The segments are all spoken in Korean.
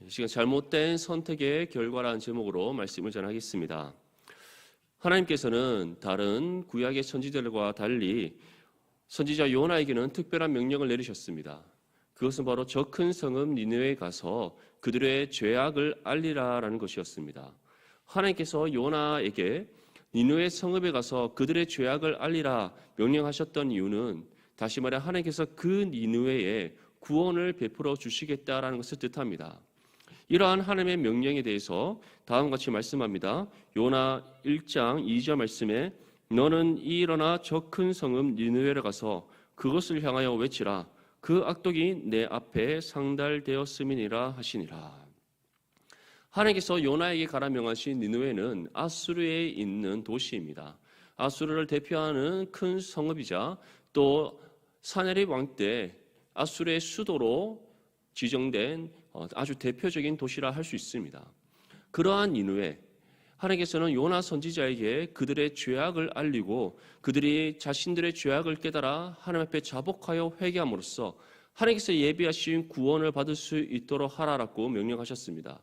이 시간 잘못된 선택의 결과라는 제목으로 말씀을 전하겠습니다. 하나님께서는 다른 구약의 선지자들과 달리 선지자 요나에게는 특별한 명령을 내리셨습니다. 그것은 바로 저 큰 성읍 니느웨에 가서 그들의 죄악을 알리라라는 것이었습니다. 하나님께서 요나에게 니느웨 성읍에 가서 그들의 죄악을 알리라 명령하셨던 이유는 다시 말해 하나님께서 그 니느웨에 구원을 베풀어 주시겠다라는 것을 뜻합니다. 이러한 하나님의 명령에 대해서 다음과 같이 말씀합니다. 요나 1장 2절 말씀에 너는 일어나 저 큰 성읍 니느웨로 가서 그것을 향하여 외치라. 그 악독이 내 앞에 상달되었음이니라 하시니라. 하나님께서 요나에게 가라 명하신 니느웨는 아수르에 있는 도시입니다. 아수르를 대표하는 큰 성읍이자 또 사네립 왕 때 아수르의 수도로 지정된 아주 대표적인 도시라 할 수 있습니다. 그러한 니느웨, 하나님께서는 요나 선지자에게 그들의 죄악을 알리고 그들이 자신들의 죄악을 깨달아 하나님 앞에 자복하여 회개함으로써 하나님께서 예비하신 구원을 받을 수 있도록 하라라고 명령하셨습니다.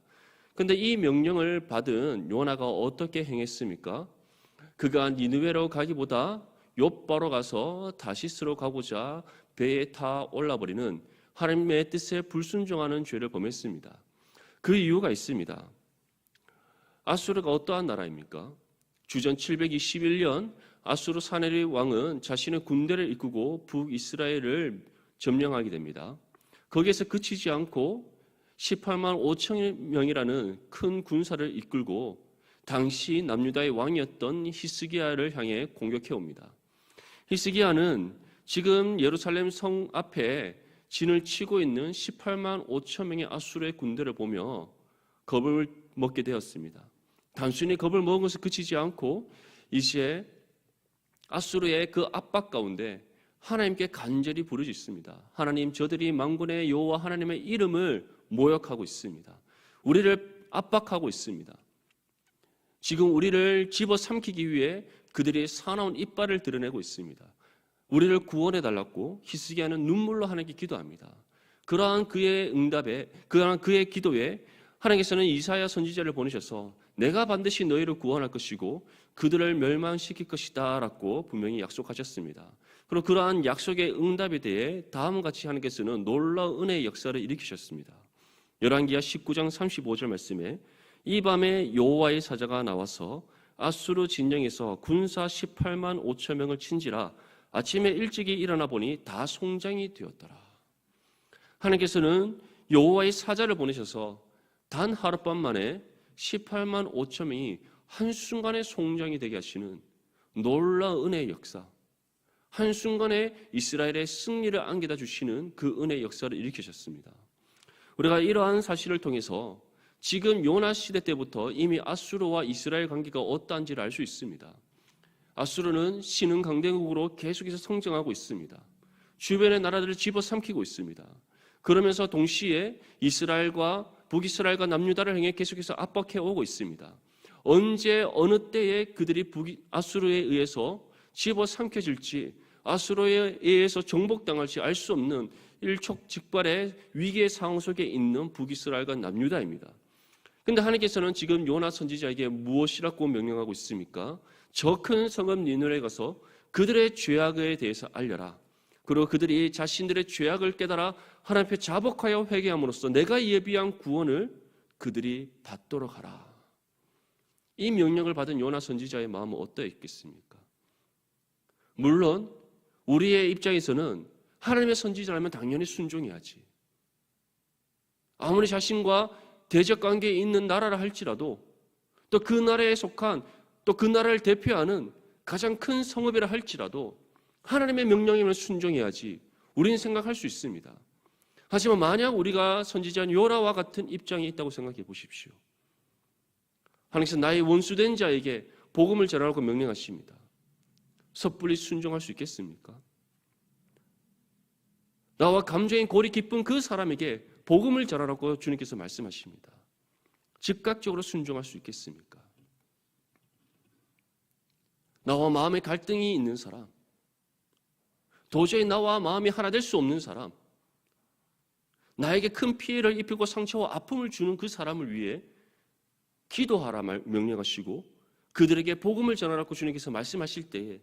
그런데 이 명령을 받은 요나가 어떻게 행했습니까? 그가 니느웨로 가기보다 욥바로 가서 다시스로 가고자 배에 타 올라버리는 하나님의 뜻에 불순종하는 죄를 범했습니다. 그 이유가 있습니다. 아수르가 어떠한 나라입니까? 주전 721년 아수르 사네립 왕은 자신의 군대를 이끌고 북이스라엘을 점령하게 됩니다. 거기에서 그치지 않고 18만 5천 명이라는 큰 군사를 이끌고 당시 남유다의 왕이었던 히스기야를 향해 공격해 옵니다. 히스기야는 지금 예루살렘 성 앞에 진을 치고 있는 18만 5천 명의 아수르의 군대를 보며 겁을 먹게 되었습니다. 단순히 겁을 먹은 것에 그치지 않고 이제 아수르의 그 압박 가운데 하나님께 간절히 부르짖습니다. 하나님, 저들이 만군의 여호와 하나님의 이름을 모욕하고 있습니다. 우리를 압박하고 있습니다. 지금 우리를 집어삼키기 위해 그들이 사나운 이빨을 드러내고 있습니다. 우리를 구원해 달라고 히스기야는 눈물로 하나님께 기도합니다. 그러한 그의 응답에, 그러한 그의 기도에 하나님께서는 이사야 선지자를 보내셔서 내가 반드시 너희를 구원할 것이고 그들을 멸망시킬 것이다 라고 분명히 약속하셨습니다. 그리고 그러한 약속의 응답에 대해 다음과 같이 하나님께서는 놀라운 은혜의 역사를 일으키셨습니다. 열왕기하 19장 35절 말씀에 이 밤에 여호와의 사자가 나와서 아수르 진영에서 군사 18만 5천 명을 친지라 아침에 일찍이 일어나 보니 다 송장이 되었더라. 하나님께서는 여호와의 사자를 보내셔서 단 하룻밤 만에 18만 5천 명이 한순간에 송장이 되게 하시는 놀라운 은혜의 역사, 한순간에 이스라엘의 승리를 안겨다 주시는 그 은혜의 역사를 일으키셨습니다. 우리가 이러한 사실을 통해서 지금 요나 시대 때부터 이미 아수르와 이스라엘 관계가 어떠한지를 알 수 있습니다. 아수르는 신흥 강대국으로 계속해서 성장하고 있습니다. 주변의 나라들을 집어삼키고 있습니다. 그러면서 동시에 이스라엘과 북이스라엘과 남유다를 향해 계속해서 압박해 오고 있습니다. 언제 어느 때에 그들이 아수르에 의해서 집어삼켜질지, 아수르에 의해서 정복당할지 알 수 없는 일촉즉발의 위기의 상황 속에 있는 북이스라엘과 남유다입니다. 그런데 하나님께서는 지금 요나 선지자에게 무엇이라고 명령하고 있습니까? 저 큰 성읍 니느웨에 가서 그들의 죄악에 대해서 알려라. 그리고 그들이 자신들의 죄악을 깨달아 하나님 앞에 자복하여 회개함으로써 내가 예비한 구원을 그들이 받도록 하라. 이 명령을 받은 요나 선지자의 마음은 어떠했겠습니까? 물론 우리의 입장에서는 하나님의 선지자라면 당연히 순종해야지. 아무리 자신과 대적 관계에 있는 나라라 할지라도 또 그 나라에 속한 또 그 나라를 대표하는 가장 큰 성읍이라 할지라도 하나님의 명령이면 순종해야지 우리는 생각할 수 있습니다. 하지만 만약 우리가 선지자 요나와 같은 입장에 있다고 생각해 보십시오. 하나님께서 나의 원수된 자에게 복음을 전하라고 명령하십니다. 섣불리 순종할 수 있겠습니까? 나와 감정의 골이 깊은 그 사람에게 복음을 전하라고 주님께서 말씀하십니다. 즉각적으로 순종할 수 있겠습니까? 나와 마음의 갈등이 있는 사람, 도저히 나와 마음이 하나 될 수 없는 사람, 나에게 큰 피해를 입히고 상처와 아픔을 주는 그 사람을 위해 기도하라 명령하시고 그들에게 복음을 전하라고 주님께서 말씀하실 때에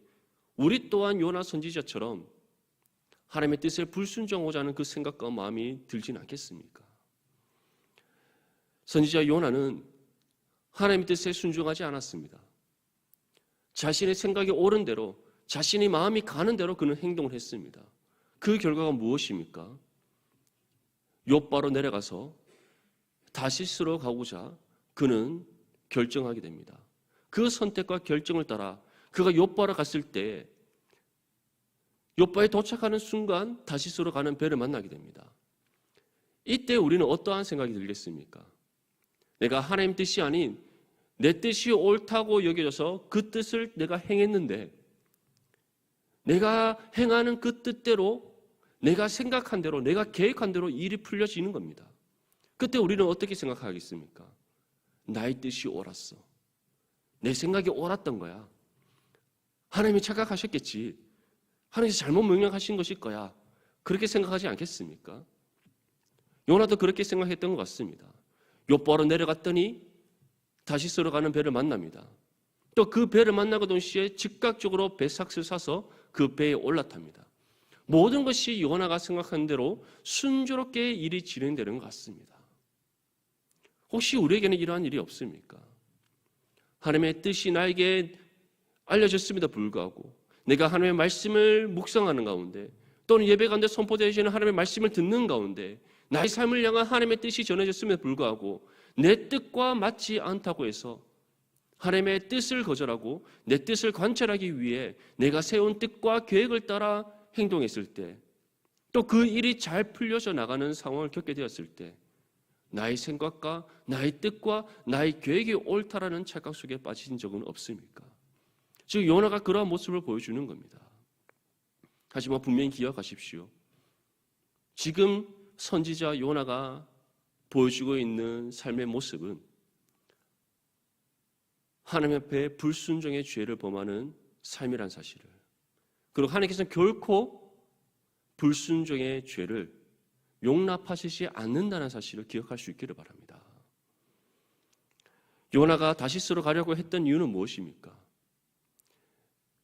우리 또한 요나 선지자처럼 하나님의 뜻에 불순종하고자 하는 그 생각과 마음이 들진 않겠습니까? 선지자 요나는 하나님의 뜻에 순종하지 않았습니다. 자신의 생각이 옳은 대로, 자신의 마음이 가는 대로 그는 행동을 했습니다. 그 결과가 무엇입니까? 욥바로 내려가서 다시스로 가고자 그는 결정하게 됩니다. 그 선택과 결정을 따라 그가 욥바로 갔을 때 욥바에 도착하는 순간 다시스로 가는 배를 만나게 됩니다. 이때 우리는 어떠한 생각이 들겠습니까? 내가 하나님 뜻이 아닌 내 뜻이 옳다고 여겨져서 그 뜻을 내가 행했는데 내가 행하는 그 뜻대로 내가 생각한 대로 내가 계획한 대로 일이 풀려지는 겁니다. 그때 우리는 어떻게 생각하겠습니까? 나의 뜻이 옳았어. 내 생각이 옳았던 거야. 하나님이 착각하셨겠지. 하나님이 잘못 명령하신 것일 거야. 그렇게 생각하지 않겠습니까? 요나도 그렇게 생각했던 것 같습니다. 욥바로 내려갔더니 다시스로 가는 배를 만납니다. 또 그 배를 만나고 동시에 즉각적으로 배삭스를 사서 그 배에 올라탑니다. 모든 것이 요나가 생각한 대로 순조롭게 일이 진행되는 것 같습니다. 혹시 우리에게는 이러한 일이 없습니까? 하나님의 뜻이 나에게 알려졌음에도 불구하고 내가 하나님의 말씀을 묵상하는 가운데 또는 예배 가운데 선포되시는 하나님의 말씀을 듣는 가운데 나의 삶을 향한 하나님의 뜻이 전해졌음에도 불구하고 내 뜻과 맞지 않다고 해서 하나님의 뜻을 거절하고 내 뜻을 관철하기 위해 내가 세운 뜻과 계획을 따라 행동했을 때 또 그 일이 잘 풀려져 나가는 상황을 겪게 되었을 때 나의 생각과 나의 뜻과 나의 계획이 옳다라는 착각 속에 빠진 적은 없습니까? 즉 요나가 그러한 모습을 보여주는 겁니다. 하지만 분명히 기억하십시오. 지금 선지자 요나가 보여주고 있는 삶의 모습은 하나님 앞에 불순종의 죄를 범하는 삶이란 사실을, 그리고 하나님께서는 결코 불순종의 죄를 용납하시지 않는다는 사실을 기억할 수 있기를 바랍니다. 요나가 다시스로 가려고 했던 이유는 무엇입니까?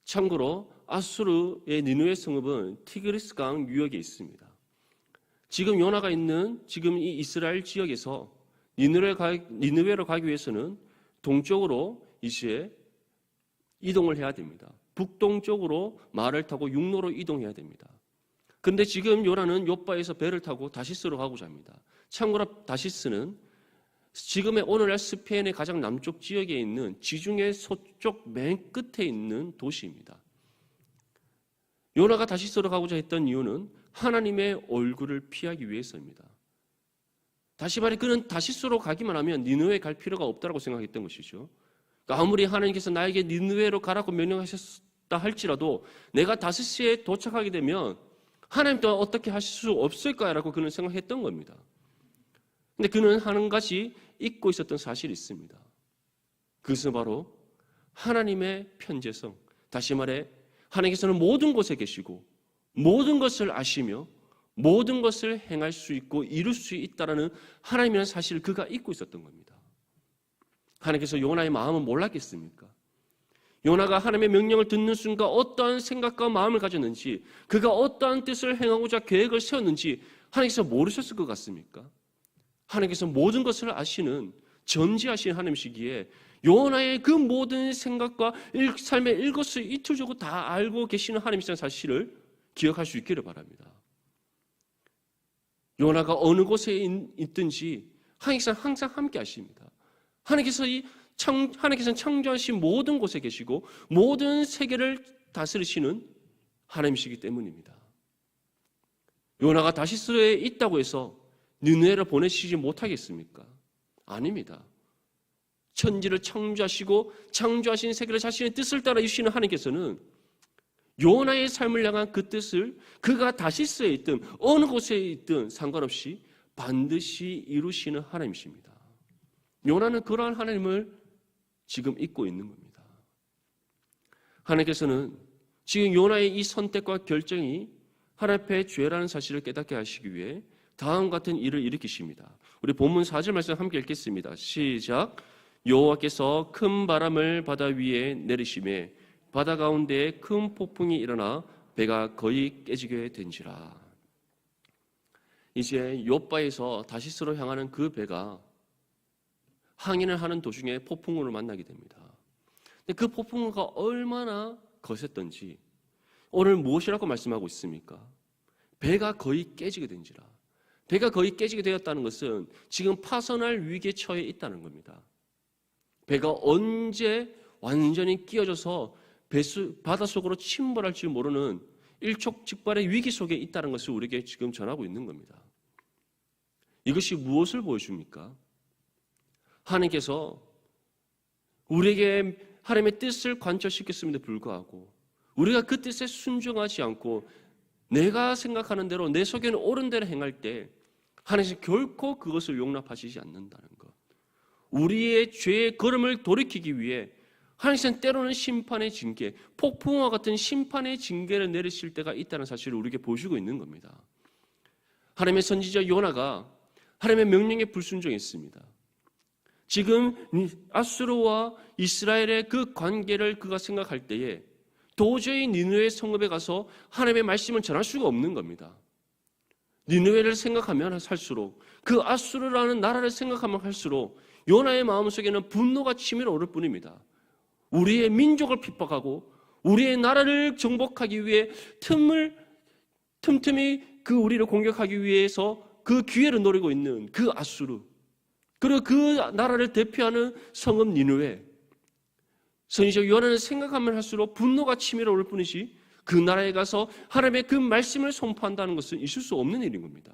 참고로 아수르의 니느웨 성읍은 티그리스 강 유역에 있습니다. 지금 요나가 있는 지금 이 이스라엘 지역에서 니느웨로 가기 위해서는 동쪽으로 이제 이동을 해야 됩니다. 북동쪽으로 말을 타고 육로로 이동해야 됩니다. 그런데 지금 요나는 욥바에서 배를 타고 다시스로 가고자 합니다. 참고로 다시스는 지금의 오늘날 스페인의 가장 남쪽 지역에 있는 지중해 서쪽 맨 끝에 있는 도시입니다. 요나가 다시스로 가고자 했던 이유는 하나님의 얼굴을 피하기 위해서입니다. 다시 말해 그는 다시스로 가기만 하면 니느웨에 갈 필요가 없다고 생각했던 것이죠. 그러니까 아무리 하나님께서 나에게 니느웨로 가라고 명령하셨다 할지라도 내가 다시스에 도착하게 되면 하나님 또한 어떻게 하실 수 없을까라고 그는 생각했던 겁니다. 그런데 그는 한 가지 잊고 있었던 사실이 있습니다. 그것은 바로 하나님의 편재성, 다시 말해 하나님께서는 모든 곳에 계시고 모든 것을 아시며 모든 것을 행할 수 있고 이룰 수 있다는 하나님이라는 사실을 그가 잊고 있었던 겁니다. 하나님께서 요나의 마음은 몰랐겠습니까? 요나가 하나님의 명령을 듣는 순간 어떠한 생각과 마음을 가졌는지, 그가 어떠한 뜻을 행하고자 계획을 세웠는지 하나님께서 모르셨을 것 같습니까? 하나님께서 모든 것을 아시는 전지하신 하나님이시기에 요나의 그 모든 생각과 삶의 일거수일투족을 다 알고 계시는 하나님이라는 사실을 기억할 수 있기를 바랍니다. 요나가 어느 곳에 있든지 하나님께서는 항상 함께 하십니다. 하나님께서는 창조하신 모든 곳에 계시고 모든 세계를 다스리시는 하나님이시기 때문입니다. 요나가 다시스에 있다고 해서 니느웨를 보내시지 못하겠습니까? 아닙니다. 천지를 창조하시고 창조하신 세계를 자신의 뜻을 따라 이루시는 하나님께서는 요나의 삶을 향한 그 뜻을 그가 다시스에 있든 어느 곳에 있든 상관없이 반드시 이루시는 하나님이십니다. 요나는 그러한 하나님을 지금 잊고 있는 겁니다. 하나님께서는 지금 요나의 이 선택과 결정이 하나님 앞에 죄라는 사실을 깨닫게 하시기 위해 다음 같은 일을 일으키십니다. 우리 본문 4절 말씀 함께 읽겠습니다. 시작. 여호와께서 큰 바람을 바다 위에 내리시매 바다 가운데에 큰 폭풍이 일어나 배가 거의 깨지게 된지라. 이제 욥바에서 다시스로 향하는 그 배가 항해를 하는 도중에 폭풍우를 만나게 됩니다. 근데 그 폭풍우가 얼마나 거셌던지 오늘 무엇이라고 말씀하고 있습니까? 배가 거의 깨지게 된지라. 배가 거의 깨지게 되었다는 것은 지금 파선할 위기에 처해 있다는 겁니다. 배가 언제 완전히 끼어져서 바닷속으로 침몰할지 모르는 일촉즉발의 위기 속에 있다는 것을 우리에게 지금 전하고 있는 겁니다. 이것이 무엇을 보여줍니까? 하나님께서 우리에게 하나님의 뜻을 관철시켰음에도 불구하고 우리가 그 뜻에 순종하지 않고 내가 생각하는 대로 내 속에는 옳은 대로 행할 때 하나님께서 결코 그것을 용납하시지 않는다는 것. 우리의 죄의 걸음을 돌이키기 위해 하나님께서는 때로는 심판의 징계, 폭풍과 같은 심판의 징계를 내리실 때가 있다는 사실을 우리에게 보여주고 있는 겁니다. 하나님의 선지자 요나가 하나님의 명령에 불순종했습니다. 지금 아수르와 이스라엘의 그 관계를 그가 생각할 때에 도저히 니느웨 성읍에 가서 하나님의 말씀을 전할 수가 없는 겁니다. 니느웨를 생각하면 할수록 그 아수르라는 나라를 생각하면 할수록 요나의 마음속에는 분노가 치밀어 오를 뿐입니다. 우리의 민족을 핍박하고 우리의 나라를 정복하기 위해 틈틈이 그 우리를 공격하기 위해서 그 기회를 노리고 있는 그 아수르, 그리고 그 나라를 대표하는 성읍 니느웨, 선지자 요나는 생각하면 할수록 분노가 치밀어 오를 뿐이지 그 나라에 가서 하나님의 그 말씀을 선포한다는 것은 있을 수 없는 일인 겁니다.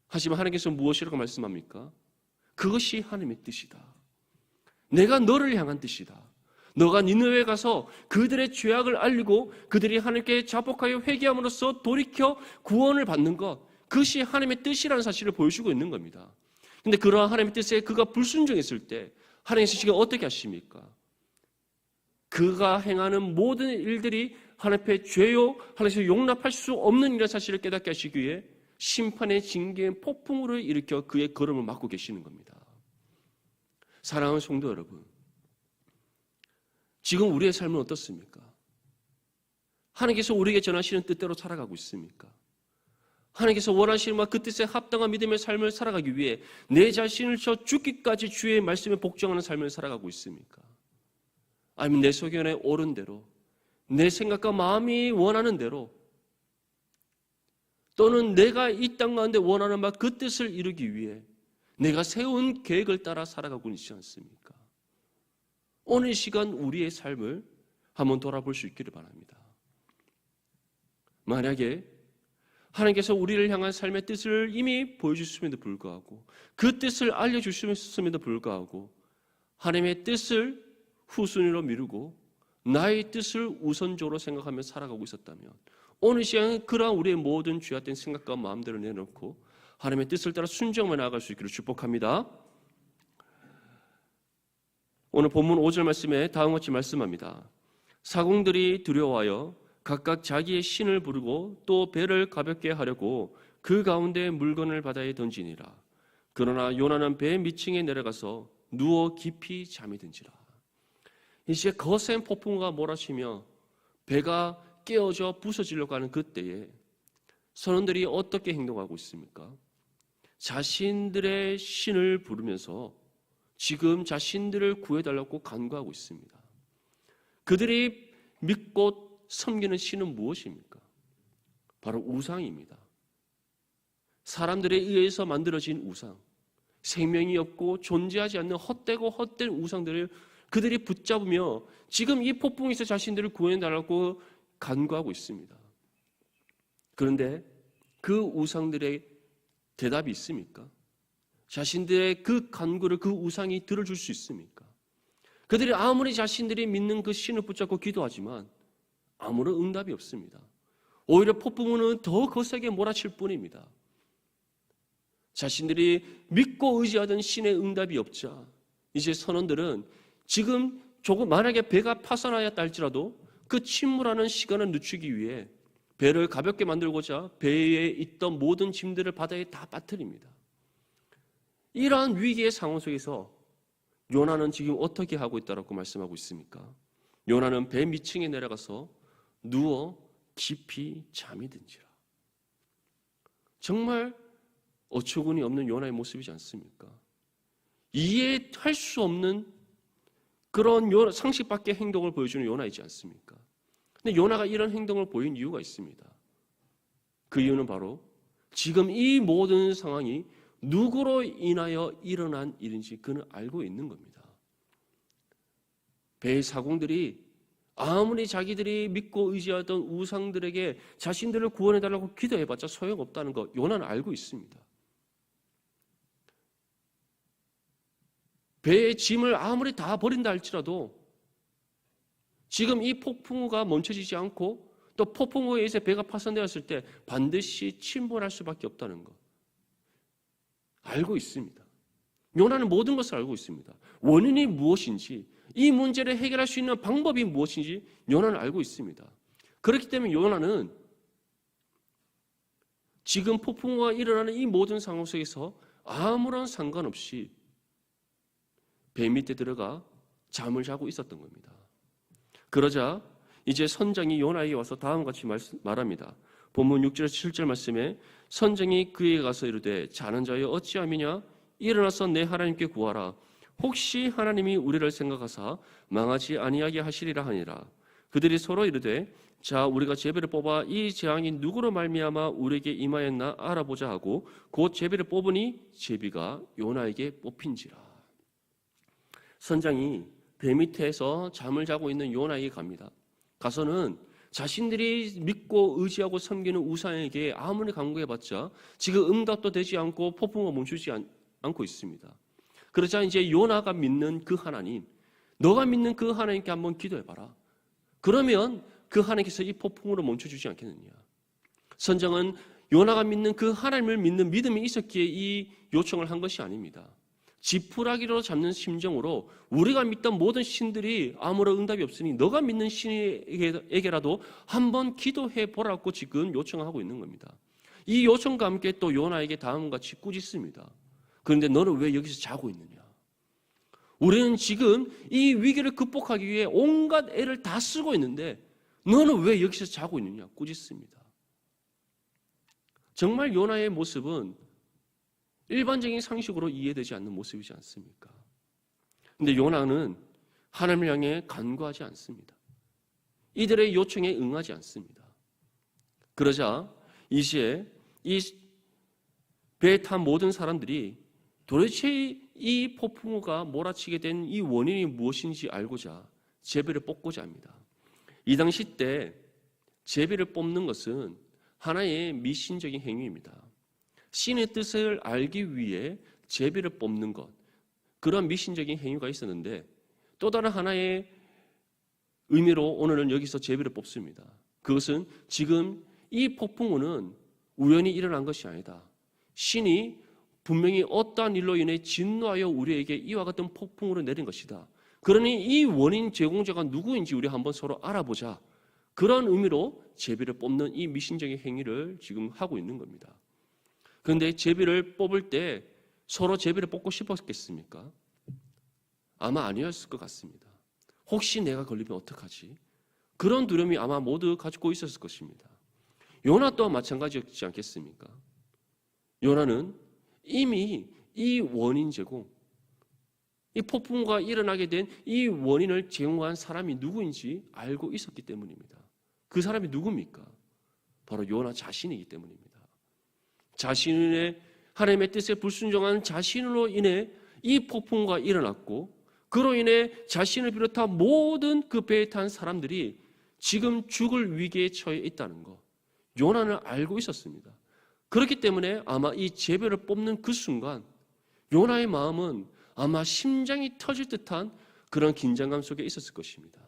하지만 하나님께서 무엇이라고 말씀합니까? 그것이 하나님의 뜻이다. 내가 너를 향한 뜻이다. 너가 니느웨에 가서 그들의 죄악을 알리고 그들이 하나님께 자복하여 회개함으로써 돌이켜 구원을 받는 것, 그것이 하나님의 뜻이라는 사실을 보여주고 있는 겁니다. 그런데 그러한 하나님의 뜻에 그가 불순종했을 때 하나님께서 지금 어떻게 하십니까? 그가 행하는 모든 일들이 하나님 앞에 죄요, 하나님께서 용납할 수 없는 일이라는 사실을 깨닫게 하시기 위해 심판의 징계인 폭풍우를 일으켜 그의 걸음을 막고 계시는 겁니다. 사랑하는 성도 여러분, 지금 우리의 삶은 어떻습니까? 하나님께서 우리에게 전하시는 뜻대로 살아가고 있습니까? 하나님께서 원하시는 그 뜻에 합당한 믿음의 삶을 살아가기 위해 내 자신을 저 죽기까지 주의 말씀에 복종하는 삶을 살아가고 있습니까? 아니면 내 소견에 옳은 대로, 내 생각과 마음이 원하는 대로, 또는 내가 이 땅 가운데 원하는 바 그 뜻을 이루기 위해 내가 세운 계획을 따라 살아가고 있지 않습니까? 오늘 이 시간 우리의 삶을 한번 돌아볼 수 있기를 바랍니다. 만약에 하나님께서 우리를 향한 삶의 뜻을 이미 보여주셨음에도 불구하고 그 뜻을 알려주셨음에도 불구하고 하나님의 뜻을 후순위로 미루고 나의 뜻을 우선적으로 생각하며 살아가고 있었다면 오늘 시간은 그러한 우리의 모든 죄악된 생각과 마음들을 내놓고 하나님의 뜻을 따라 순종만 나아갈 수 있기를 축복합니다. 오늘 본문 5절 말씀에 다음과 같이 말씀합니다. 사공들이 두려워하여 각각 자기의 신을 부르고 또 배를 가볍게 하려고 그 가운데 물건을 바다에 던지니라. 그러나 요나는 배 밑층에 내려가서 누워 깊이 잠이 든지라. 이제 거센 폭풍우가 몰아치며 배가 깨어져 부서지려고 하는 그때에 선원들이 어떻게 행동하고 있습니까? 자신들의 신을 부르면서 지금 자신들을 구해달라고 간구하고 있습니다. 그들이 믿고 섬기는 신은 무엇입니까? 바로 우상입니다. 사람들에 의해서 만들어진 우상, 생명이 없고 존재하지 않는 헛되고 헛된 우상들을 그들이 붙잡으며 지금 이 폭풍에서 자신들을 구해달라고 간구하고 있습니다. 그런데 그 우상들의 대답이 있습니까? 자신들의 그 간구를 그 우상이 들어줄 수 있습니까? 그들이 아무리 자신들이 믿는 그 신을 붙잡고 기도하지만 아무런 응답이 없습니다. 오히려 폭풍우는 더 거세게 몰아칠 뿐입니다. 자신들이 믿고 의지하던 신의 응답이 없자 이제 선원들은 지금 조금 만약에 배가 파산하였다 할지라도 그 침몰하는 시간을 늦추기 위해 배를 가볍게 만들고자 배에 있던 모든 짐들을 바다에 다 빠뜨립니다. 이러한 위기의 상황 속에서 요나는 지금 어떻게 하고 있다고 말씀하고 있습니까? 요나는 배 밑층에 내려가서 누워 깊이 잠이 든지라. 정말 어처구니 없는 요나의 모습이지 않습니까? 이해할 수 없는 그런 상식 밖의 행동을 보여주는 요나이지 않습니까? 근데 요나가 이런 행동을 보인 이유가 있습니다. 그 이유는 바로 지금 이 모든 상황이 누구로 인하여 일어난 일인지 그는 알고 있는 겁니다. 배의 사공들이 아무리 자기들이 믿고 의지하던 우상들에게 자신들을 구원해달라고 기도해봤자 소용없다는 것 요나는 알고 있습니다. 배의 짐을 아무리 다 버린다 할지라도 지금 이 폭풍우가 멈춰지지 않고 또 폭풍우에 의해서 배가 파손되었을 때 반드시 침몰할 수밖에 없다는 것 알고 있습니다. 요나는 모든 것을 알고 있습니다. 원인이 무엇인지 이 문제를 해결할 수 있는 방법이 무엇인지 요나는 알고 있습니다. 그렇기 때문에 요나는 지금 폭풍우가 일어나는 이 모든 상황 속에서 아무런 상관없이 배 밑에 들어가 잠을 자고 있었던 겁니다. 그러자 이제 선장이 요나에게 와서 다음과 같이 말합니다. 본문 6절 7절 말씀에 선장이 그에게 가서 이르되 자는 자여 어찌함이냐 일어나서 내 하나님께 구하라. 혹시 하나님이 우리를 생각하사 망하지 아니하게 하시리라 하니라. 그들이 서로 이르되 자 우리가 제비를 뽑아 이 재앙이 누구로 말미암아 우리에게 임하였나 알아보자 하고 곧 제비를 뽑으니 제비가 요나에게 뽑힌지라. 선장이 배 밑에서 잠을 자고 있는 요나에게 갑니다. 가서는 자신들이 믿고 의지하고 섬기는 우상에게 아무리 간구해봤자 지금 응답도 되지 않고 폭풍우가 멈추지 않고 있습니다. 그러자 이제 요나가 믿는 그 하나님, 너가 믿는 그 하나님께 한번 기도해봐라. 그러면 그 하나님께서 이 폭풍우를 멈춰주지 않겠느냐. 선장은 요나가 믿는 그 하나님을 믿는 믿음이 있었기에 이 요청을 한 것이 아닙니다. 지푸라기로 잡는 심정으로 우리가 믿던 모든 신들이 아무런 응답이 없으니 너가 믿는 신에게라도 한번 기도해 보라고 지금 요청하고 있는 겁니다. 이 요청과 함께 또 요나에게 다음과 같이 꾸짖습니다. 그런데 너는 왜 여기서 자고 있느냐? 우리는 지금 이 위기를 극복하기 위해 온갖 애를 다 쓰고 있는데 너는 왜 여기서 자고 있느냐? 꾸짖습니다. 정말 요나의 모습은 일반적인 상식으로 이해되지 않는 모습이지 않습니까? 그런데 요나는 하나님을 향해 간구하지 않습니다. 이들의 요청에 응하지 않습니다. 그러자 이 시에 이 배에 탄 모든 사람들이 도대체 이 폭풍우가 몰아치게 된 이 원인이 무엇인지 알고자 제비를 뽑고자 합니다. 이 당시 때 제비를 뽑는 것은 하나의 미신적인 행위입니다. 신의 뜻을 알기 위해 제비를 뽑는 것, 그런 미신적인 행위가 있었는데 또 다른 하나의 의미로 오늘은 여기서 제비를 뽑습니다. 그것은 지금 이 폭풍우는 우연히 일어난 것이 아니다. 신이 분명히 어떠한 일로 인해 진노하여 우리에게 이와 같은 폭풍우를 내린 것이다. 그러니 이 원인 제공자가 누구인지 우리 한번 서로 알아보자. 그런 의미로 제비를 뽑는 이 미신적인 행위를 지금 하고 있는 겁니다. 그런데 제비를 뽑을 때 서로 제비를 뽑고 싶었겠습니까? 아마 아니었을 것 같습니다. 혹시 내가 걸리면 어떡하지? 그런 두려움이 아마 모두 가지고 있었을 것입니다. 요나 또한 마찬가지였지 않겠습니까? 요나는 이미 이 원인 제공, 이 폭풍우가 일어나게 된 이 원인을 제공한 사람이 누구인지 알고 있었기 때문입니다. 그 사람이 누굽니까? 바로 요나 자신이기 때문입니다. 자신의 하나님의 뜻에 불순종한 자신으로 인해 이 폭풍우가 일어났고 그로 인해 자신을 비롯한 모든 그 배에 탄 사람들이 지금 죽을 위기에 처해 있다는 것 요나는 알고 있었습니다. 그렇기 때문에 아마 이 제비를 뽑는 그 순간 요나의 마음은 아마 심장이 터질 듯한 그런 긴장감 속에 있었을 것입니다.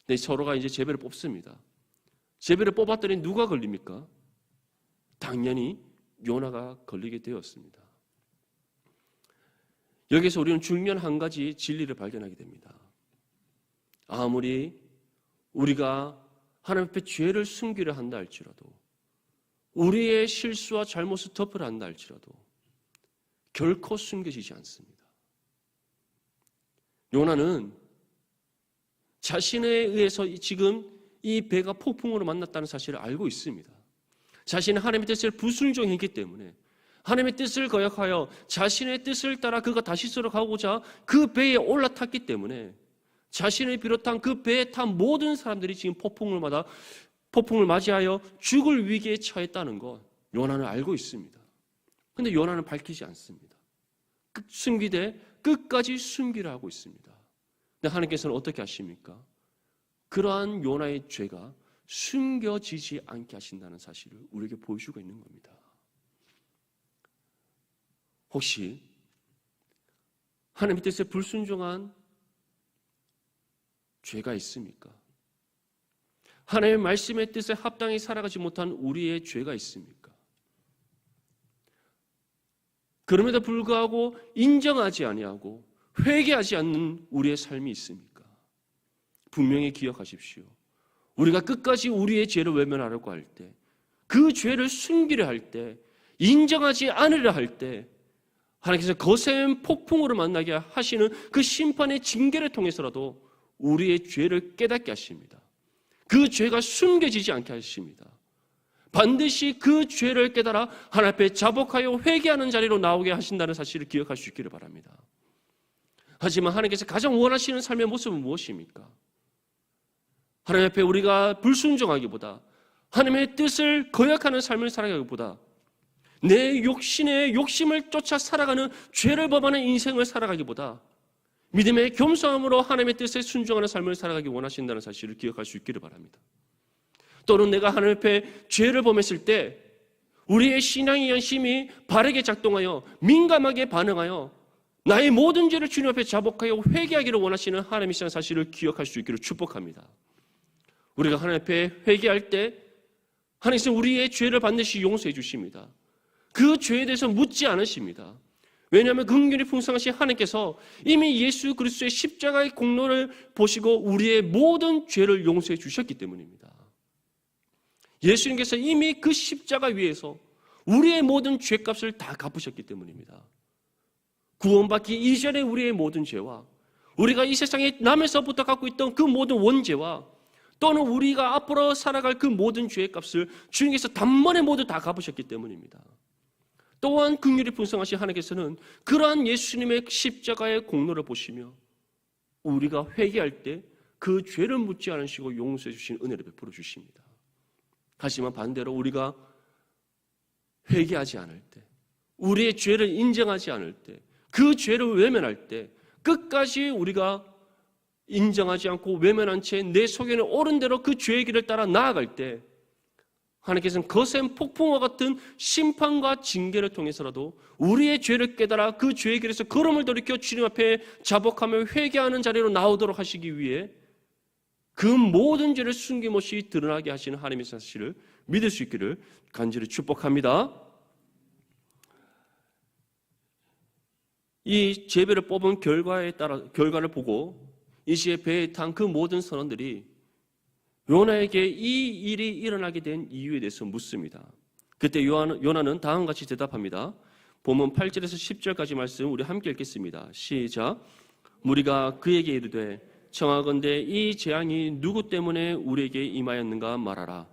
근데 서로가 이제 제비를 뽑습니다. 제비를 뽑았더니 누가 걸립니까? 당연히 요나가 걸리게 되었습니다. 여기서 우리는 중요한 한 가지 진리를 발견하게 됩니다. 아무리 우리가 하나님 앞에 죄를 숨기려 한다 할지라도, 우리의 실수와 잘못을 덮으려 한다 할지라도 결코 숨겨지지 않습니다. 요나는 자신에 의해서 지금 이 배가 폭풍으로 만났다는 사실을 알고 있습니다. 자신은 하나님의 뜻을 불순종했기 때문에, 하나님의 뜻을 거역하여 자신의 뜻을 따라 그가 다시스로 가고자 그 배에 올라탔기 때문에 자신을 비롯한 그 배에 탄 모든 사람들이 지금 폭풍을 맞이하여 죽을 위기에 처했다는 것, 요나는 알고 있습니다. 그런데 요나는 밝히지 않습니다. 숨기되 끝까지 숨기려 하고 있습니다. 근데 하나님께서는 어떻게 하십니까? 그러한 요나의 죄가 숨겨지지 않게 하신다는 사실을 우리에게 보여주고 있는 겁니다. 혹시 하나님의 뜻에 불순종한 죄가 있습니까? 하나님의 말씀의 뜻에 합당히 살아가지 못한 우리의 죄가 있습니까? 그럼에도 불구하고 인정하지 아니하고 회개하지 않는 우리의 삶이 있습니까? 분명히 기억하십시오. 우리가 끝까지 우리의 죄를 외면하려고 할 때, 그 죄를 숨기려 할 때, 인정하지 않으려 할 때, 하나님께서 거센 폭풍으로 만나게 하시는 그 심판의 징계를 통해서라도 우리의 죄를 깨닫게 하십니다. 그 죄가 숨겨지지 않게 하십니다. 반드시 그 죄를 깨달아 하나님 앞에 자복하여 회개하는 자리로 나오게 하신다는 사실을 기억할 수 있기를 바랍니다. 하지만 하나님께서 가장 원하시는 삶의 모습은 무엇입니까? 하나님 앞에 우리가 불순종하기보다, 하나님의 뜻을 거역하는 삶을 살아가기보다, 내 욕심의 욕심을 쫓아 살아가는 죄를 범하는 인생을 살아가기보다 믿음의 겸손함으로 하나님의 뜻에 순종하는 삶을 살아가기 원하신다는 사실을 기억할 수 있기를 바랍니다. 또는 내가 하나님 앞에 죄를 범했을 때 우리의 신앙의 연심이 바르게 작동하여 민감하게 반응하여 나의 모든 죄를 주님 앞에 자복하여 회개하기를 원하시는 하나님이시라는 사실을 기억할 수 있기를 축복합니다. 우리가 하나님 앞에 회개할 때 하나님께서 우리의 죄를 반드시 용서해 주십니다. 그 죄에 대해서 묻지 않으십니다. 왜냐하면 긍휼이 풍성하신 하나님께서 이미 예수 그리스도의 십자가의 공로를 보시고 우리의 모든 죄를 용서해 주셨기 때문입니다. 예수님께서 이미 그 십자가 위에서 우리의 모든 죄값을 다 갚으셨기 때문입니다. 구원받기 이전에 우리의 모든 죄와 우리가 이 세상에 남에서부터 갖고 있던 그 모든 원죄와 또는 우리가 앞으로 살아갈 그 모든 죄의 값을 주님께서 단번에 모두 다 갚으셨기 때문입니다. 또한 긍휼이 풍성하신 하나님께서는 그러한 예수님의 십자가의 공로를 보시며 우리가 회개할 때 그 죄를 묻지 않으시고 용서해 주신 은혜를 베풀어 주십니다. 하지만 반대로 우리가 회개하지 않을 때, 우리의 죄를 인정하지 않을 때, 그 죄를 외면할 때 끝까지 우리가 인정하지 않고 외면한 채 내 속에는 옳은 대로 그 죄의 길을 따라 나아갈 때 하나님께서는 거센 폭풍과 같은 심판과 징계를 통해서라도 우리의 죄를 깨달아 그 죄의 길에서 걸음을 돌이켜 주님 앞에 자복하며 회개하는 자리로 나오도록 하시기 위해 그 모든 죄를 숨김없이 드러나게 하시는 하나님의 사실을 믿을 수 있기를 간절히 축복합니다. 이 제배를 뽑은 결과를 보고 이 시에 배에 탄 그 모든 선원들이 요나에게 이 일이 일어나게 된 이유에 대해서 묻습니다. 그때 요나는 다음과 같이 대답합니다. 본문 8절에서 10절까지 말씀 우리 함께 읽겠습니다. 시작. 무리가 그에게 이르되 청하건대 이 재앙이 누구 때문에 우리에게 임하였는가 말하라.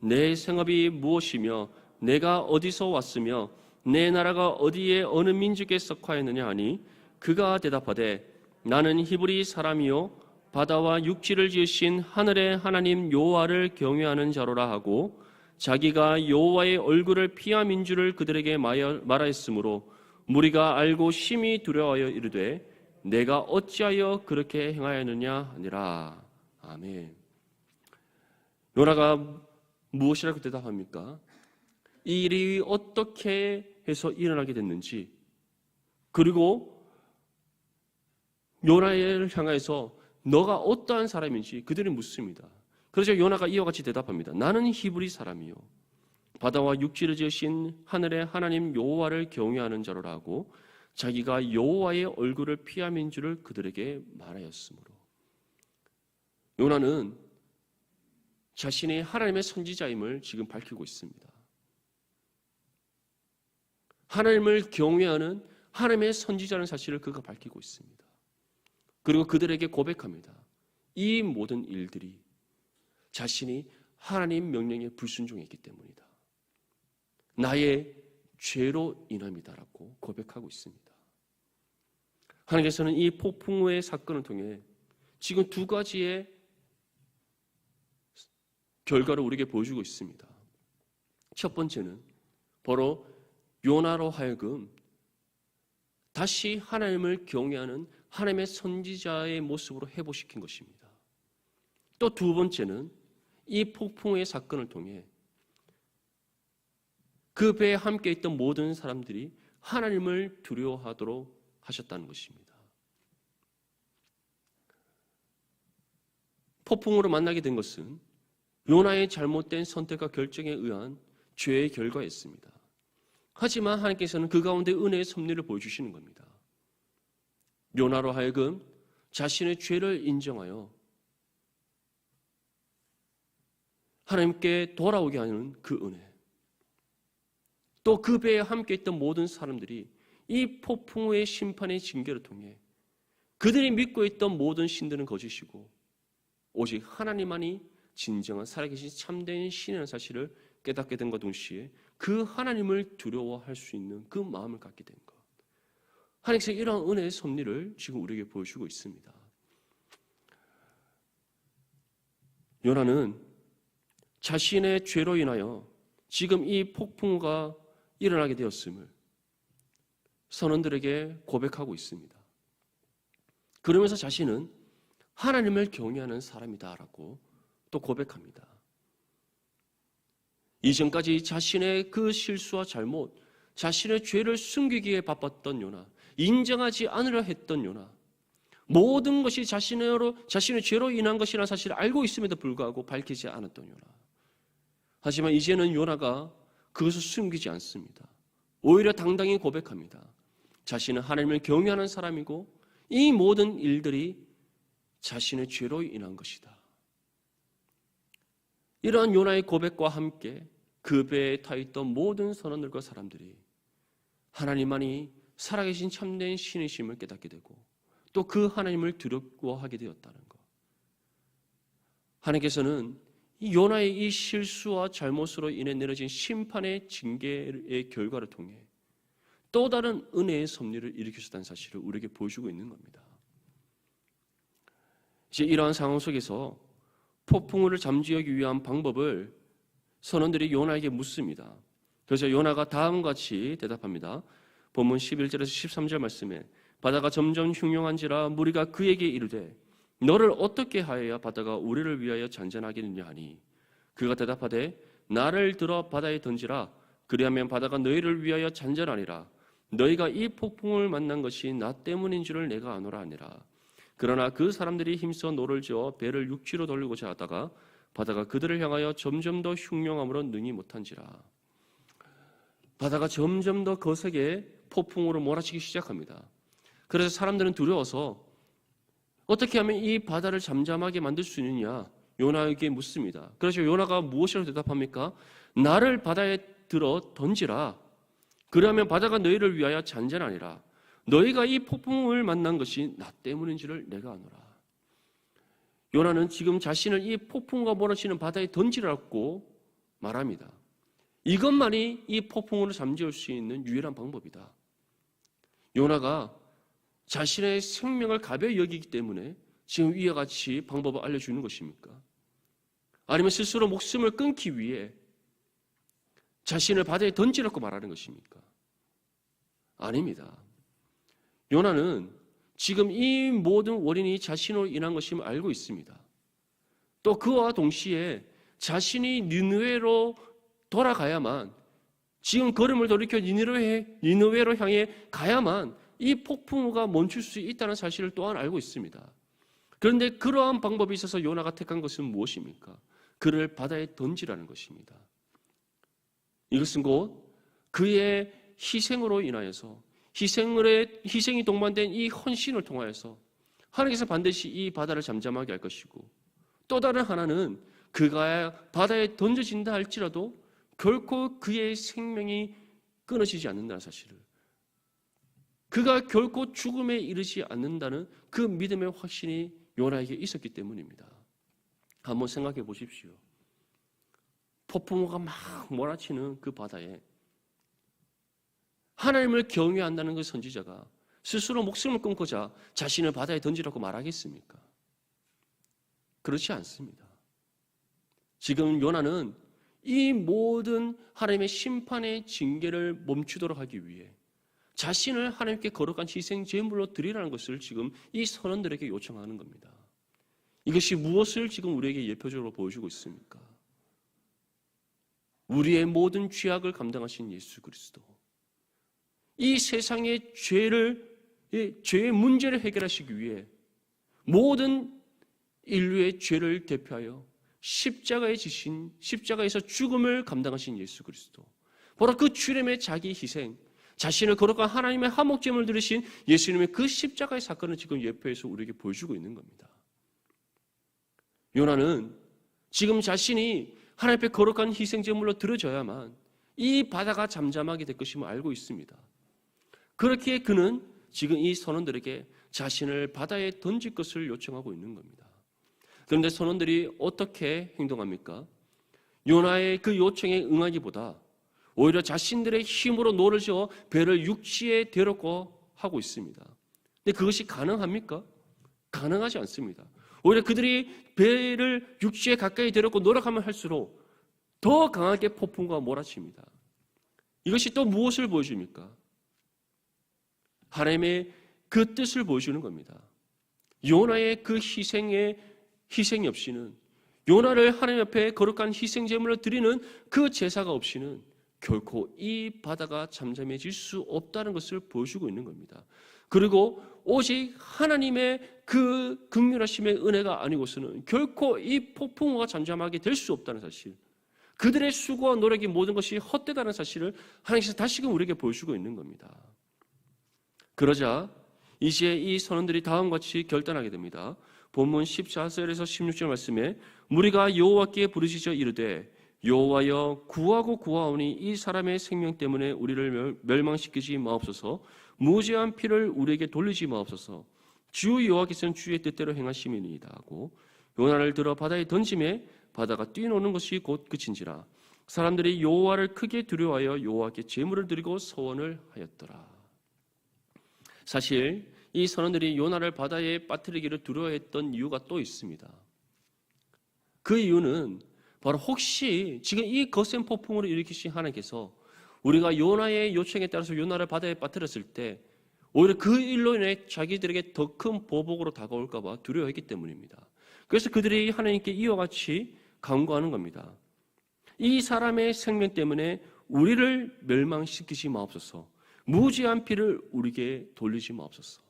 내 생업이 무엇이며 내가 어디서 왔으며 내 나라가 어디에 어느 민족에 속하였느냐 하니 그가 대답하되 나는 히브리 사람이요 바다와 육지를 지으신 하늘의 하나님 여호와를 경외하는 자로라 하고 자기가 여호와의 얼굴을 피함인 줄을 그들에게 말하였으므로 무리가 알고 심히 두려워하여 이르되 내가 어찌하여 그렇게 행하였느냐 하니라. 아멘. 요나가 무엇이라고 대답합니까? 이 일이 어떻게 해서 일어나게 됐는지, 그리고 요나를 향해서 너가 어떠한 사람인지 그들이 묻습니다. 그래서 요나가 이와 같이 대답합니다. 나는 히브리 사람이요 바다와 육지를 지으신 하늘의 하나님 여호와를 경외하는 자로라고 자기가 여호와의 얼굴을 피함인 줄을 그들에게 말하였으므로. 요나는 자신이 하나님의 선지자임을 지금 밝히고 있습니다. 하나님을 경외하는 하나님의 선지자라는 사실을 그가 밝히고 있습니다. 그리고 그들에게 고백합니다. 이 모든 일들이 자신이 하나님 명령에 불순종했기 때문이다. 나의 죄로 인함이다라고 고백하고 있습니다. 하나님께서는 이 폭풍우의 사건을 통해 지금 두 가지의 결과를 우리에게 보여주고 있습니다. 첫 번째는 바로 요나로 하여금 다시 하나님을 경외하는 하나님의 선지자의 모습으로 회복시킨 것입니다. 또 두 번째는 이 폭풍의 사건을 통해 그 배에 함께 있던 모든 사람들이 하나님을 두려워하도록 하셨다는 것입니다. 폭풍으로 만나게 된 것은 요나의 잘못된 선택과 결정에 의한 죄의 결과였습니다. 하지만 하나님께서는 그 가운데 은혜의 섭리를 보여주시는 겁니다. 요나로 하여금 자신의 죄를 인정하여 하나님께 돌아오게 하는 그 은혜, 또 그 배에 함께 있던 모든 사람들이 이 폭풍의 심판의 징계를 통해 그들이 믿고 있던 모든 신들은 거짓이고 오직 하나님만이 진정한 살아계신 참된 신이라는 사실을 깨닫게 된과 동시에 그 하나님을 두려워할 수 있는 그 마음을 갖게 된 것. 하나님께서 이러한 은혜의 섭리를 지금 우리에게 보여주고 있습니다. 요나는 자신의 죄로 인하여 지금 이 폭풍우가 일어나게 되었음을 선원들에게 고백하고 있습니다. 그러면서 자신은 하나님을 경외하는 사람이다라고 또 고백합니다. 이전까지 자신의 그 실수와 잘못, 자신의 죄를 숨기기에 바빴던 요나, 인정하지 않으려 했던 요나, 모든 것이 자신의 죄로 인한 것이라는 사실을 알고 있음에도 불구하고 밝히지 않았던 요나. 하지만 이제는 요나가 그것을 숨기지 않습니다. 오히려 당당히 고백합니다. 자신은 하나님을 경외하는 사람이고 이 모든 일들이 자신의 죄로 인한 것이다. 이러한 요나의 고백과 함께 그 배에 타있던 모든 선원들과 사람들이 하나님만이 살아계신 참된 신이심을 깨닫게 되고 또 그 하나님을 두렵고하게 되었다는 것. 하나님께서는 이 요나의 이 실수와 잘못으로 인해 내려진 심판의 징계의 결과를 통해 또 다른 은혜의 섭리를 일으키셨다는 사실을 우리에게 보여주고 있는 겁니다. 이제 이러한 상황 속에서 폭풍우를 잠재우기 위한 방법을 선원들이 요나에게 묻습니다. 그래서 요나가 다음과 같이 대답합니다. 본문 11절에서 13절 말씀에 바다가 점점 흉흉한지라 무리가 그에게 이르되 너를 어떻게 하여야 바다가 우리를 위하여 잔잔하겠느냐 하니 그가 대답하되 나를 들어 바다에 던지라 그리하면 바다가 너희를 위하여 잔잔하리라 너희가 이 폭풍을 만난 것이 나 때문인 줄을 내가 아노라 하니라. 그러나 그 사람들이 힘써 노를 저어 배를 육지로 돌리고자 하다가 바다가 그들을 향하여 점점 더 흉흉함으로 능히 못한지라. 바다가 점점 더 거세게 폭풍으로 몰아치기 시작합니다. 그래서 사람들은 두려워서 어떻게 하면 이 바다를 잠잠하게 만들 수 있느냐 요나에게 묻습니다. 그래서 요나가 무엇이라고 대답합니까? 나를 바다에 들어 던지라. 그러면 바다가 너희를 위하여 잔잔하니라. 너희가 이 폭풍을 만난 것이 나 때문인지를 내가 아노라. 요나는 지금 자신을 이 폭풍과 몰아치는 바다에 던지라고 말합니다. 이것만이 이 폭풍으로 잠재울 수 있는 유일한 방법이다. 요나가 자신의 생명을 가벼이 여기기 때문에 지금 위와 같이 방법을 알려주는 것입니까? 아니면 스스로 목숨을 끊기 위해 자신을 바다에 던지라고 말하는 것입니까? 아닙니다. 요나는 지금 이 모든 원인이 자신으로 인한 것임을 알고 있습니다. 또 그와 동시에 자신이 니느웨로 돌아가야만 지금 걸음을 돌이켜 니느웨로 향해 가야만 이 폭풍우가 멈출 수 있다는 사실을 또한 알고 있습니다. 그런데 그러한 방법이 있어서 요나가 택한 것은 무엇입니까? 그를 바다에 던지라는 것입니다. 이것은 곧 그의 희생으로 인하여서 희생이 동반된 이 헌신을 통하여서 하나님께서 반드시 이 바다를 잠잠하게 할 것이고 또 다른 하나는 그가 바다에 던져진다 할지라도 결코 그의 생명이 끊어지지 않는다는 사실을, 그가 결코 죽음에 이르지 않는다는 그 믿음의 확신이 요나에게 있었기 때문입니다. 한번 생각해 보십시오. 폭풍우가 막 몰아치는 그 바다에 하나님을 경외한다는 그 선지자가 스스로 목숨을 끊고자 자신을 바다에 던지라고 말하겠습니까? 그렇지 않습니다. 지금 요나는 이 모든 하나님의 심판의 징계를 멈추도록 하기 위해 자신을 하나님께 거룩한 희생 제물로 드리라는 것을 지금 이 선원들에게 요청하는 겁니다. 이것이 무엇을 지금 우리에게 예표적으로 보여주고 있습니까? 우리의 모든 죄악을 감당하신 예수 그리스도, 이 세상의 죄의 문제를 해결하시기 위해 모든 인류의 죄를 대표하여 십자가에 지신, 십자가에서 죽음을 감당하신 예수 그리스도, 바로 그 주님의 자기 희생, 자신을 거룩한 하나님의 화목제물을 드리신 예수님의 그 십자가의 사건을 지금 예표해서 우리에게 보여주고 있는 겁니다. 요나는 지금 자신이 하나님의 거룩한 희생제물로 드려져야만 이 바다가 잠잠하게 될 것임을 알고 있습니다. 그렇기에 그는 지금 이 선원들에게 자신을 바다에 던질 것을 요청하고 있는 겁니다. 그런데 선원들이 어떻게 행동합니까? 요나의 그 요청에 응하기보다 오히려 자신들의 힘으로 노를 저어 배를 육지에 데려고 하고 있습니다. 근데 그것이 가능합니까? 가능하지 않습니다. 오히려 그들이 배를 육지에 가까이 데려고 노력하면 할수록 더 강하게 폭풍과 몰아칩니다. 이것이 또 무엇을 보여줍니까? 하나님의 그 뜻을 보여주는 겁니다. 요나의 그 희생이 없이는, 요나를 하나님 앞에 거룩한 희생제물을 드리는 그 제사가 없이는 결코 이 바다가 잠잠해질 수 없다는 것을 보여주고 있는 겁니다. 그리고 오직 하나님의 그 긍휼하심의 은혜가 아니고서는 결코 이 폭풍우가 잠잠하게 될 수 없다는 사실, 그들의 수고와 노력이 모든 것이 헛되다는 사실을 하나님께서 다시금 우리에게 보여주고 있는 겁니다. 그러자 이제 이 선원들이 다음과 같이 결단하게 됩니다. 본문 14절에서 16절 말씀에 무리가 여호와께 부르짖어 이르되 여호와여 구하고 구하오니 이 사람의 생명 때문에 우리를 멸망시키지 마옵소서. 무죄한 피를 우리에게 돌리지 마옵소서. 주 여호와께서는 주의 뜻대로 행하심이니이다 하고 요나를 들어 바다에 던짐에 바다가 뛰노는 것이 곧 그친지라. 사람들이 여호와를 크게 두려워하여 여호와께 제물을 드리고 서원을 하였더라. 사실 이 선원들이 요나를 바다에 빠뜨리기를 두려워했던 이유가 또 있습니다. 그 이유는 바로 혹시 지금 이 거센 폭풍으로 일으키신 하나님께서 우리가 요나의 요청에 따라서 요나를 바다에 빠뜨렸을 때 오히려 그 일로 인해 자기들에게 더 큰 보복으로 다가올까 봐 두려워했기 때문입니다. 그래서 그들이 하나님께 이와 같이 간구하는 겁니다. 이 사람의 생명 때문에 우리를 멸망시키지 마옵소서. 무죄한 피를 우리에게 돌리지 마옵소서.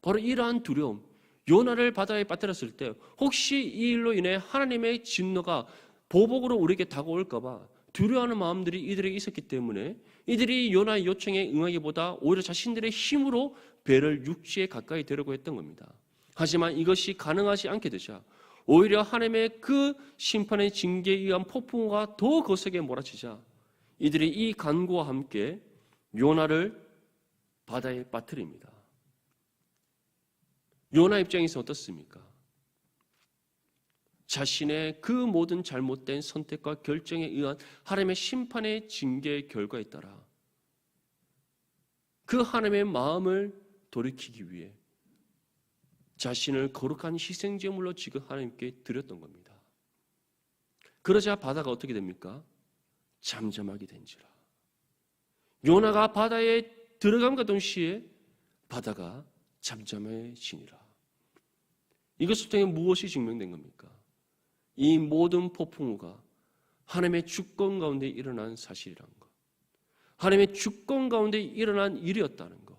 바로 이러한 두려움, 요나를 바다에 빠뜨렸을 때 혹시 이 일로 인해 하나님의 진노가 보복으로 우리에게 다가올까 봐 두려워하는 마음들이 이들에게 있었기 때문에 이들이 요나의 요청에 응하기보다 오히려 자신들의 힘으로 배를 육지에 가까이 데려고 했던 겁니다. 하지만 이것이 가능하지 않게 되자 오히려 하나님의 그 심판의 징계에 의한 폭풍우가 더 거세게 몰아치자 이들이 이 간구와 함께 요나를 바다에 빠뜨립니다. 요나 입장에서 어떻습니까? 자신의 그 모든 잘못된 선택과 결정에 의한 하나님의 심판의 징계의 결과에 따라 그 하나님의 마음을 돌이키기 위해 자신을 거룩한 희생제물로 지금 하나님께 드렸던 겁니다. 그러자 바다가 어떻게 됩니까? 잠잠하게 된지라. 요나가 바다에 들어감과 동시에 바다가 잠잠해지니라. 이것을 통해 무엇이 증명된 겁니까? 이 모든 폭풍우가 하나님의 주권 가운데 일어난 사실이라는 것, 하나님의 주권 가운데 일어난 일이었다는 것,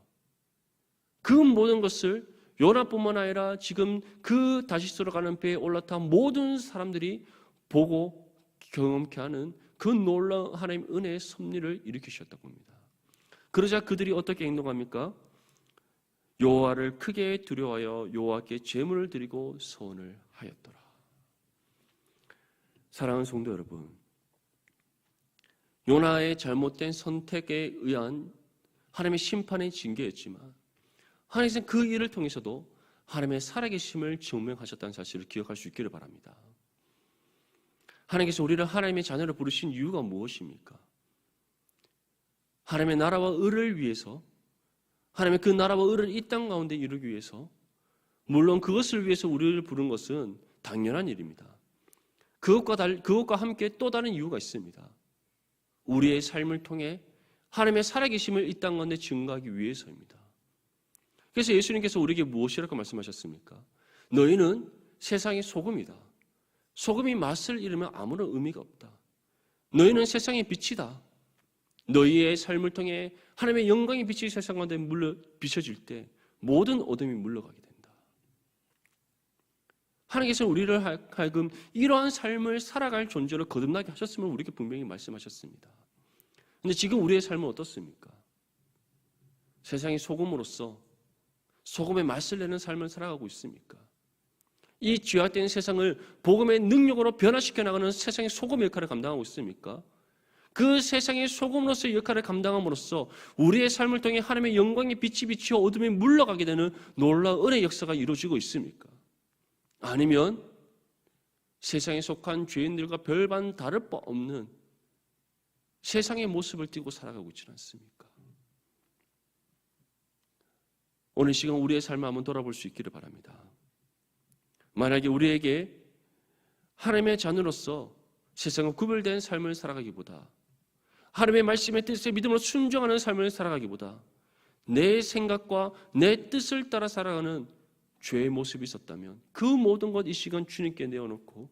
그 모든 것을 요나뿐만 아니라 지금 그 다시스로 가는 배에 올라탄 모든 사람들이 보고 경험케 하는 그 놀라운 하나님의 은혜의 섭리를 일으키셨다고 합니다. 그러자 그들이 어떻게 행동합니까? 여호와를 크게 두려워하여 여호와께 제물을 드리고 서원을 하였더라. 사랑하는 성도 여러분, 요나의 잘못된 선택에 의한 하나님의 심판의 징계였지만 하나님께서는 그 일을 통해서도 하나님의 살아계심을 증명하셨다는 사실을 기억할 수 있기를 바랍니다. 하나님께서 우리를 하나님의 자녀로 부르신 이유가 무엇입니까? 하나님의 나라와 의를 위해서, 하나님의 그 나라와 의를 이 땅 가운데 이루기 위해서, 물론 그것을 위해서 우리를 부른 것은 당연한 일입니다. 그것과 함께 또 다른 이유가 있습니다. 우리의 삶을 통해 하나님의 살아계심을 이 땅 가운데 증거하기 위해서입니다. 그래서 예수님께서 우리에게 무엇이라고 말씀하셨습니까? 너희는 세상의 소금이다. 소금이 맛을 잃으면 아무런 의미가 없다. 너희는 세상의 빛이다. 너희의 삶을 통해 하나님의 영광의 빛이 세상 가운데 비춰질 때 모든 어둠이 물러가게 된다. 하나님께서 우리를 하여금 이러한 삶을 살아갈 존재로 거듭나게 하셨음을 우리에게 분명히 말씀하셨습니다. 그런데 지금 우리의 삶은 어떻습니까? 세상의 소금으로서 소금의 맛을 내는 삶을 살아가고 있습니까? 이 죄악된 세상을 복음의 능력으로 변화시켜 나가는 세상의 소금 역할을 감당하고 있습니까? 그 세상의 소금으로서의 역할을 감당함으로써 우리의 삶을 통해 하나님의 영광의 빛이 비치어 어둠이 물러가게 되는 놀라운 은혜의 역사가 이루어지고 있습니까? 아니면 세상에 속한 죄인들과 별반 다를 바 없는 세상의 모습을 띠고 살아가고 있지는 않습니까? 오늘 시간 우리의 삶을 한번 돌아볼 수 있기를 바랍니다. 만약에 우리에게 하나님의 자녀로서 세상과 구별된 삶을 살아가기보다 하나님의 말씀의 뜻에 믿음으로 순종하는 삶을 살아가기보다 내 생각과 내 뜻을 따라 살아가는 죄의 모습이 있었다면 그 모든 것 이 시간 주님께 내어놓고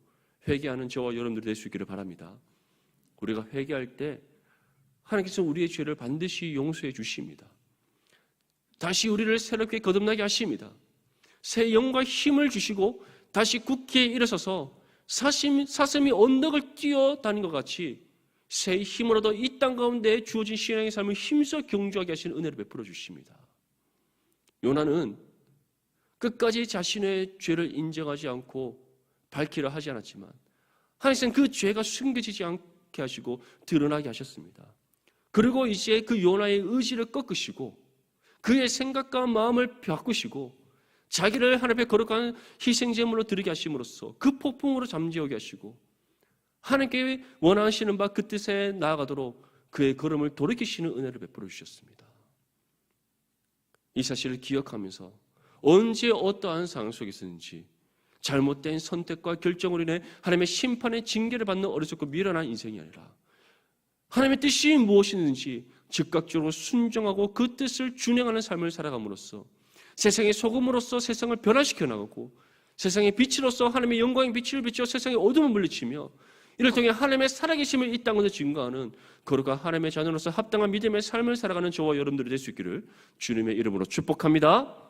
회개하는 저와 여러분들이 될 수 있기를 바랍니다. 우리가 회개할 때 하나님께서 우리의 죄를 반드시 용서해 주십니다. 다시 우리를 새롭게 거듭나게 하십니다. 새 영과 힘을 주시고 다시 굳게 일어서서 사슴이 언덕을 뛰어다닌 것 같이 새 힘으로도 이 땅 가운데 주어진 신앙의 삶을 힘써 경주하게 하시는 은혜를 베풀어 주십니다. 요나는 끝까지 자신의 죄를 인정하지 않고 밝히려 하지 않았지만 하나님께서는 그 죄가 숨겨지지 않게 하시고 드러나게 하셨습니다. 그리고 이제 그 요나의 의지를 꺾으시고 그의 생각과 마음을 바꾸시고 자기를 하나님의 거룩한 희생제물로 드리게 하심으로써 그 폭풍으로 잠재우게 하시고 하나님께 원하시는 바 그 뜻에 나아가도록 그의 걸음을 돌이키시는 은혜를 베풀어 주셨습니다. 이 사실을 기억하면서 언제 어떠한 상황 속에 있었는지 잘못된 선택과 결정으로 인해 하나님의 심판의 징계를 받는 어리석고 미련한 인생이 아니라 하나님의 뜻이 무엇이든지 즉각적으로 순종하고 그 뜻을 준행하는 삶을 살아감으로써 세상의 소금으로서 세상을 변화시켜 나가고 세상의 빛으로서 하나님의 영광의 빛을 비추어 세상의 어둠을 물리치며 이를 통해 하나님의 살아계심을 이 땅에서 증거하는 거룩한 하나님의 자녀로서 합당한 믿음의 삶을 살아가는 저와 여러분들이 될 수 있기를 주님의 이름으로 축복합니다.